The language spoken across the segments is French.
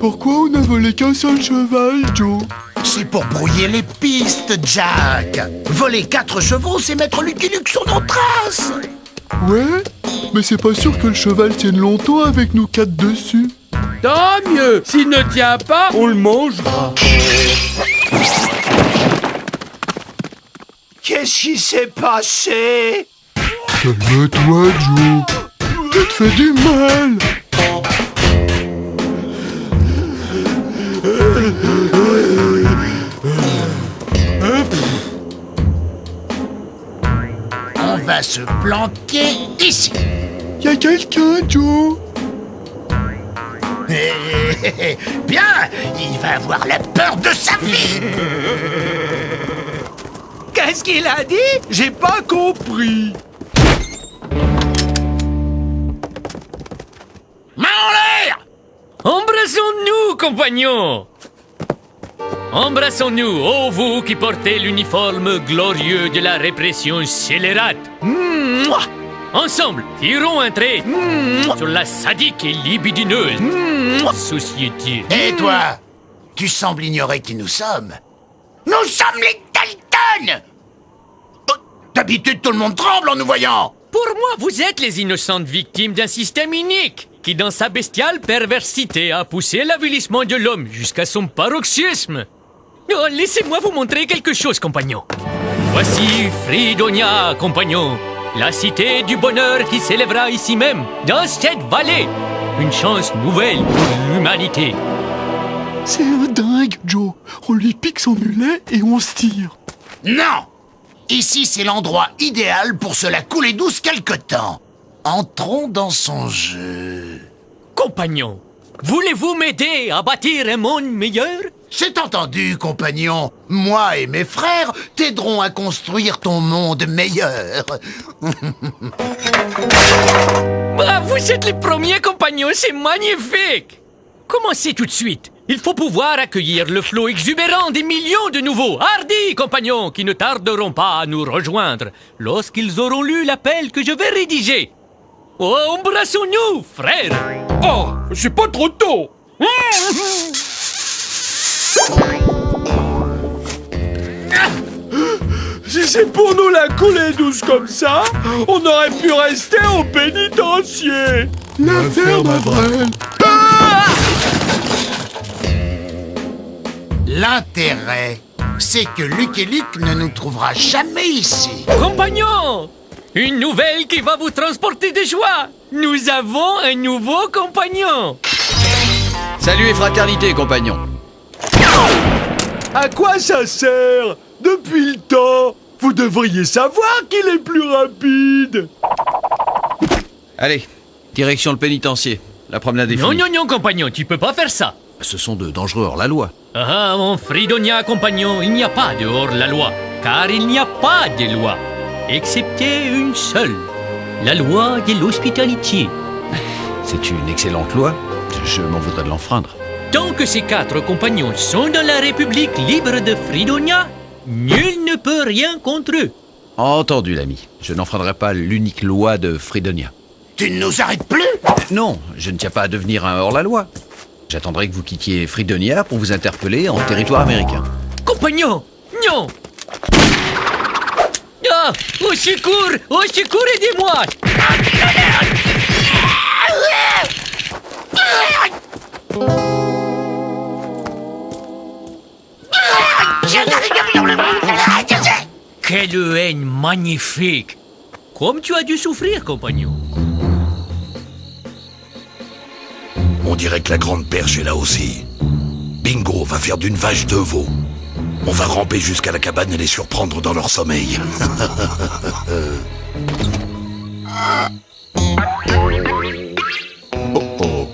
Pourquoi on n'a volé qu'un seul cheval, Joe? C'est pour brouiller les pistes, Jack. Voler 4 chevaux, c'est mettre Lucky Luke sur nos traces. Ouais, mais c'est pas sûr que le cheval tienne longtemps avec nous 4 dessus. Tant mieux. S'il ne tient pas, on le mangera. Qu'est-ce qui s'est passé? Calme-toi, Joe. Tu te fais du mal. On va se planquer ici. Y a quelqu'un, Joe? Bien, il va avoir la peur de sa vie. Qu'est-ce qu'il a dit? J'ai pas compris. Main en l'air! Embrassons-nous, compagnons! Embrassons-nous, ô vous qui portez l'uniforme glorieux de la répression scélérate. Mouah. Ensemble, tirons un trait sur la sadique et libidineuse société. Et toi, tu sembles ignorer qui nous sommes. Nous sommes les Dalton! D'habitude, tout le monde tremble en nous voyant. Pour moi, vous êtes les innocentes victimes d'un système inique qui, dans sa bestiale perversité, a poussé l'avilissement de l'homme jusqu'à son paroxysme. Oh, laissez-moi vous montrer quelque chose, compagnons. Voici Fridonia, compagnons, la cité du bonheur qui s'élèvera ici même, dans cette vallée. Une chance nouvelle pour l'humanité. C'est un dingue, Joe. On lui pique son mulet et on se tire. Non! Ici, c'est l'endroit idéal pour se la couler douce quelque temps. Entrons dans son jeu. Compagnons, voulez-vous m'aider à bâtir un monde meilleur? C'est entendu, compagnon. Moi et mes frères t'aiderons à construire ton monde meilleur. Bah, vous êtes les premiers compagnons, c'est magnifique! Commencez tout de suite. Il faut pouvoir accueillir le flot exubérant des millions de nouveaux, hardis compagnons qui ne tarderont pas à nous rejoindre lorsqu'ils auront lu l'appel que je vais rédiger. Oh, embrassons-nous, frères! Oh, c'est pas trop tôt. Si c'est pour nous la couler douce comme ça, on aurait pu rester au pénitencier. L'affaire Mavrel. L'intérêt, c'est que Lucky Luke ne nous trouvera jamais ici. Compagnons! Une nouvelle qui va vous transporter de joie! Nous avons un nouveau compagnon! Salut et fraternité, compagnons. À quoi ça sert? Depuis le temps, vous devriez savoir qu'il est plus rapide. Allez, direction le pénitencier. La promenade est Non, finie. non, non, compagnon, tu peux pas faire ça! Ce sont de dangereux hors-la-loi. Ah, mon Fridonia, compagnon, il n'y a pas de hors-la-loi, car il n'y a pas de loi, excepté une seule, la loi de l'hospitalité. C'est une excellente loi. Je m'en voudrais de l'enfreindre. Tant que ces 4 compagnons sont dans la République libre de Fridonia, nul ne peut rien contre eux. Entendu, l'ami. Je n'enfreindrai pas l'unique loi de Fridonia. Tu ne nous arrêtes plus? Non, je ne tiens pas à devenir un hors-la-loi. J'attendrai que vous quittiez Fridonia pour vous interpeller en territoire américain. Compagnon, non! Ah, au secours, aidez-moi! Quelle haine magnifique! Comme tu as dû souffrir, compagnon. On dirait que la grande perche est là aussi. Bingo va faire d'une vache 2 veaux. On va ramper jusqu'à la cabane et les surprendre dans leur sommeil. Oh oh.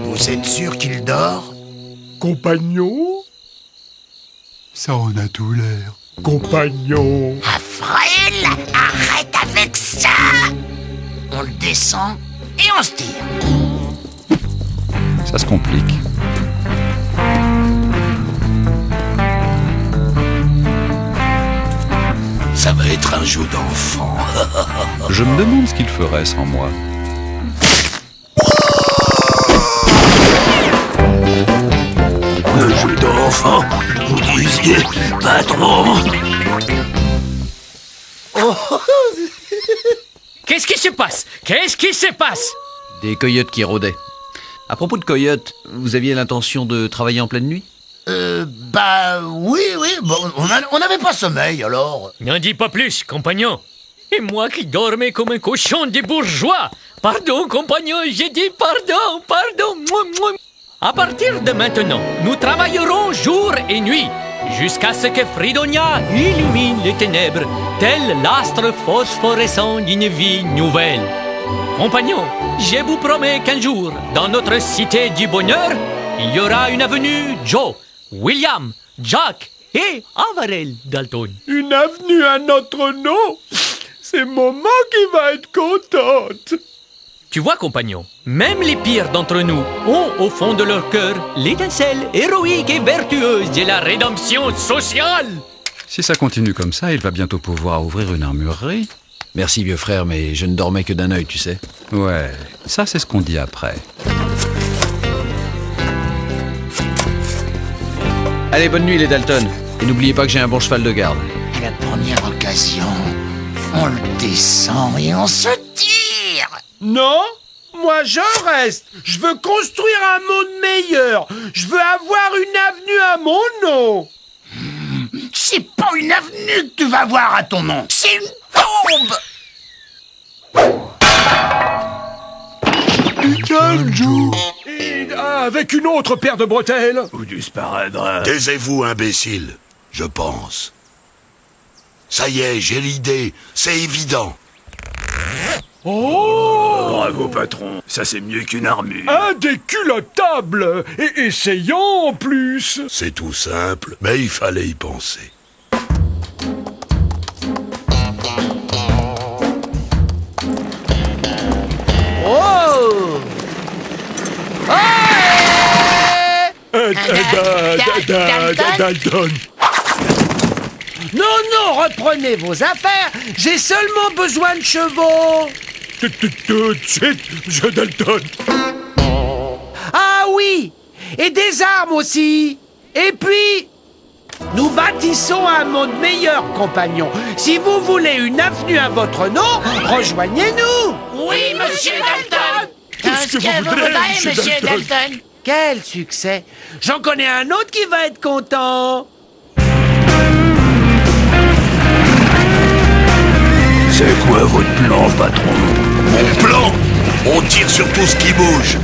Vous êtes sûr qu'il dort? Compagnon? Ça en a tout l'air. Compagnon. Raphaël, arrête avec ça! On le descend et on se tire. Ça se complique. Ça va être un jeu d'enfant. Je me demande ce qu'il ferait sans moi. enfants. Vous disiez, patron. Qu'est-ce qui se passe? Qu'est-ce qui se passe? Des coyotes qui rôdaient. À propos de coyotes, vous aviez l'intention de travailler en pleine nuit? Oui, bon, on n'avait pas sommeil, alors. N'en dis pas plus, compagnon. Et moi qui dormais comme un cochon des bourgeois. Pardon, compagnon, j'ai dit pardon. Mouah, mouah. À partir de maintenant, nous travaillerons jour et nuit, jusqu'à ce que Fridonia illumine les ténèbres, tel l'astre phosphorescent d'une vie nouvelle. Compagnons, je vous promets qu'un jour, dans notre cité du bonheur, il y aura une avenue Joe, William, Jack et Avarel Dalton. Une avenue à notre nom? C'est Maman qui va être contente. Tu vois, compagnon, même les pires d'entre nous ont au fond de leur cœur l'étincelle héroïque et vertueuse de la rédemption sociale. Si ça continue comme ça, il va bientôt pouvoir ouvrir une armurerie. Merci, vieux frère, mais je ne dormais que d'un œil, tu sais. Ouais, ça c'est ce qu'on dit après. Allez, bonne nuit, les Dalton. Et n'oubliez pas que j'ai un bon cheval de garde. À la première occasion, on le descend et on se tire. Non, moi je reste. Je veux construire un monde meilleur. Je veux avoir une avenue à mon nom. C'est pas une avenue que tu vas voir à ton nom, c'est une tombe. Calme, Joe. Et, avec une autre paire de bretelles. Ou disparaîtra. Taisez-vous, imbécile, je pense. Ça y est, j'ai l'idée, c'est évident. Oh, Bravo, patron, ça c'est mieux qu'une armure. indéculottable. Et essayant en plus. C'est tout simple, mais il fallait y penser. Dalton. Non, reprenez vos affaires. J'ai seulement besoin de chevaux. Tout de suite, monsieur Dalton. Ah oui, et des armes aussi. Et puis, nous bâtissons un monde meilleur, compagnons. Si vous voulez une avenue à votre nom, rejoignez-nous. Oui, monsieur Dalton. Qu'est-ce que vous voudrez, monsieur Dalton? Quel succès. J'en connais un autre qui va être content. C'est quoi votre plan, patron? Mon plan? On tire sur tout ce qui bouge.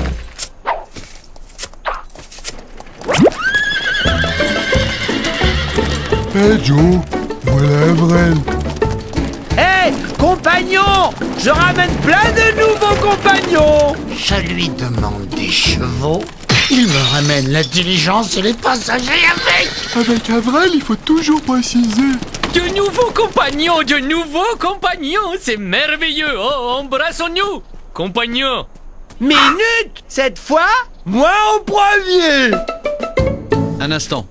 Hé, Joe, voilà Avril. Hé, compagnons, je ramène plein de nouveaux compagnons. Je lui demande des chevaux, il me ramène la diligence et les passagers avec. Avec Avril, il faut toujours préciser. De nouveaux compagnons, c'est merveilleux. Oh, embrassons-nous, compagnons. Minute, cette fois, moi en premier. Un instant.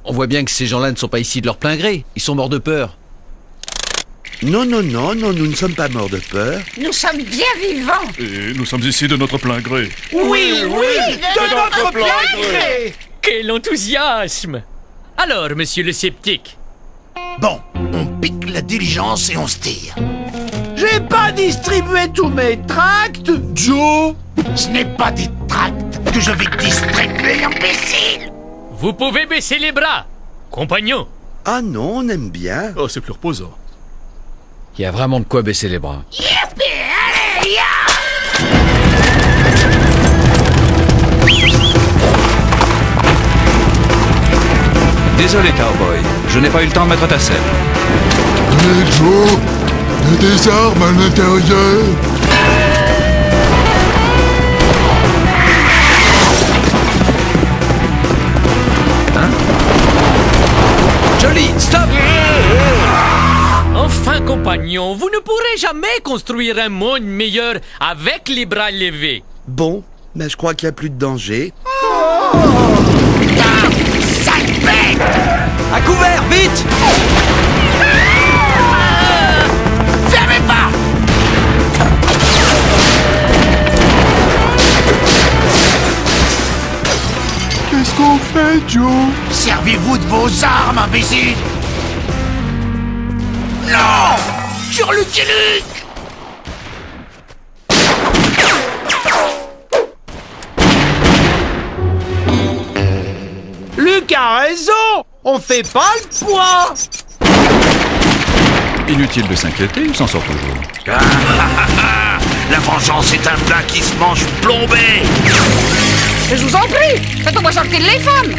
On voit bien que ces gens-là ne sont pas ici de leur plein gré. Ils sont morts de peur. Non, nous ne sommes pas morts de peur. Nous sommes bien vivants. Et nous sommes ici de notre plein gré. Oui, de notre plein gré. Quel enthousiasme. Alors, monsieur le sceptique, Bon, on pique la diligence et on se tire. J'ai pas distribué tous mes tracts, Joe. Ce n'est pas des tracts que je vais distribuer, imbécile. vous pouvez baisser les bras, compagnons. Ah non, on aime bien. Oh, c'est plus reposant. Il y a vraiment de quoi baisser les bras. Youpi, allez, ya. Désolé, cowboy, je n'ai pas eu le temps de mettre ta selle. Hé, Joe, il y a des armes à l'intérieur. Joli, stop! Enfin, compagnons, vous ne pourrez jamais construire un monde meilleur avec les bras levés. Bon, mais je crois qu'il n'y a plus de danger. Sale bête. À couvert, vite! Fermez pas. Qu'est-ce Qu'est-ce qu'on fait, Joe? Servez-vous de vos armes, imbécile! Non! Sur Lucky Luke! Luc a raison. On fait pas le poids. Inutile de s'inquiéter, il s'en sort toujours. La vengeance est un plat qui se mange plombé. Je vous en prie, faites-moi sortir les femmes.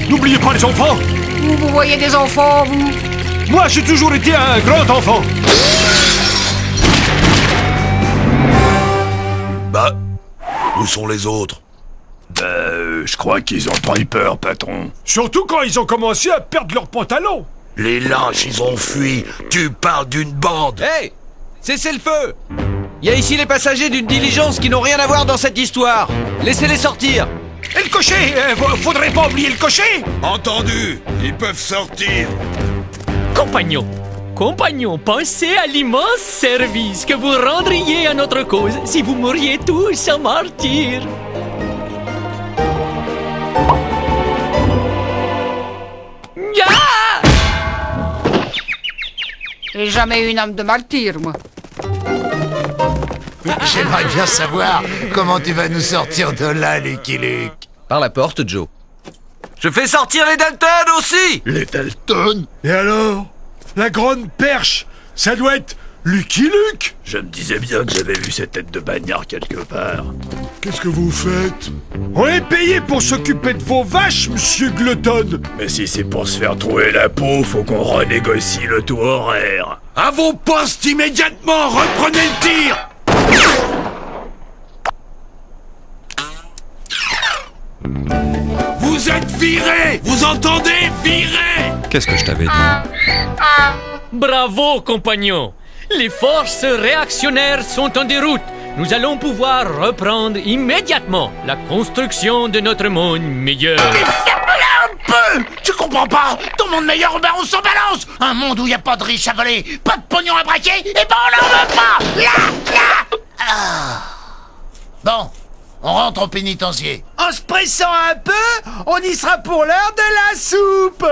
N'oubliez pas les enfants. Vous voyez des enfants, vous? Moi, j'ai toujours été un grand enfant. Bah, où sont les autres? Je crois qu'ils ont pris peur, patron. Surtout quand ils ont commencé à perdre leurs pantalons. Les lâches, ils ont fui. Tu parles d'une bande. Hey! Cessez le feu! Il y a ici les passagers d'une diligence qui n'ont rien à voir dans cette histoire. Laissez-les sortir. Et le cocher, faudrait pas oublier le cocher. Entendu, ils peuvent sortir. Compagnons, pensez à l'immense service que vous rendriez à notre cause si vous mouriez tous en martyrs. Ah! J'ai jamais eu une âme de martyr, moi. J'aimerais bien savoir comment tu vas nous sortir de là, Lucky Luke. Par la porte, Joe. Je fais sortir les Dalton aussi! Les Dalton? Et alors? La grande perche, ça doit être Lucky Luke. Je me disais bien que j'avais vu cette tête de bagnard quelque part. Qu'est-ce que vous faites? On est payé pour s'occuper de vos vaches, monsieur Glutton. Mais si c'est pour se faire trouver la peau, faut qu'on renégocie le taux horaire. À vos postes immédiatement, reprenez le tir. Vous êtes virés. Vous entendez? Virés. Qu'est-ce que je t'avais dit? Bravo, compagnons! Les forces réactionnaires sont en déroute. Nous allons pouvoir reprendre immédiatement la construction de notre monde meilleur. Ferme-la un peu! Tu comprends pas? Ton monde meilleur, ben on s'en balance! Un monde où y a pas de riches à voler, pas de pognon à braquer, et ben on n'en veut pas! Là! Ah. Bon, on rentre au pénitencier. En se pressant un peu, on y sera pour l'heure de la soupe.